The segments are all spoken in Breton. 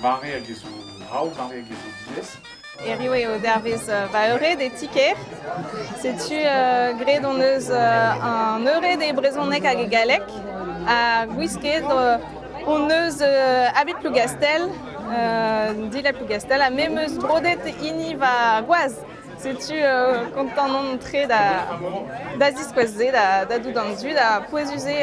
mare gezo rao, mare gezo dies. Erio eo dervez va euret e tiker. Setu gred on eus an euret e brezhoneg hag e galek. A gwisket on eus abit plougastel, dilet plougastel, a mem eus brodet ini va gwaz. Setu kontant on tre da ziskwezze, da doudanzu, da poezuze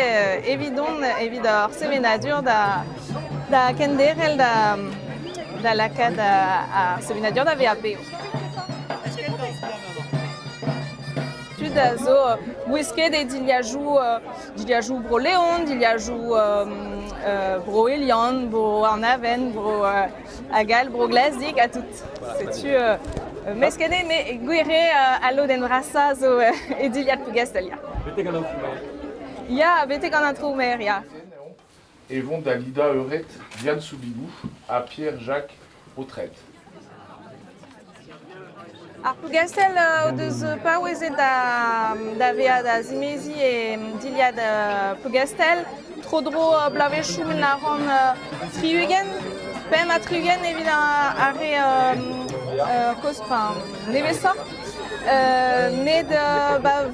evit ar sevenadur da kenderel da lakad ar sevenadur da VAP. Da zo gwisket e diliajou bro leon, diliajou bro elian, bro arnaven, bro agal, bro glazik, a tout. Setu meskene me gwere alo den brasa zo e diliat plougastel ya. Bete gant an troumer. Ya, bete gant an troumer, ya. Et vont d'Alida Euret, Diane Soubigou, à Pierre-Jacques Autret. Ar plougastel o deus paouezet da vea da zimezi e diliad plougastel. Tro-dro blavechou men a ran triugen. Pem a triugen evit are nevesor. Med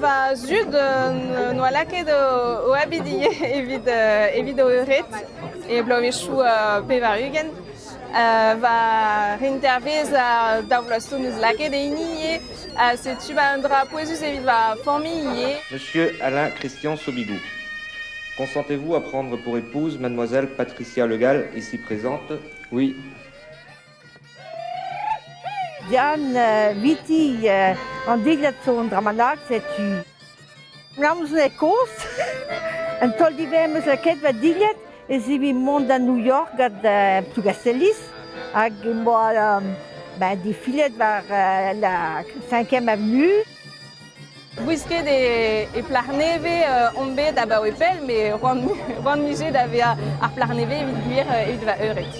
va zud no a laket o abidi evit o euret e blavechou pevarugen. Va rintervez da vlaston eus laket e ini setu un dra poezus evit va famille. Monsieur Alain Christian Sobigou, consentez-vous à prendre pour épouse mademoiselle Patricia Legal, ici présente? Oui. Diane viti an diliad son dramalag setu. Namz ne kost, un tol diver meus laket va diliad. Ez evi mont da New York gant plougastelis hag moa defilet war la 5e avenue. Gwisket e plarneve on bet a ba oepel, me ran mije da vea ar plarneve evit gwir evit va euret.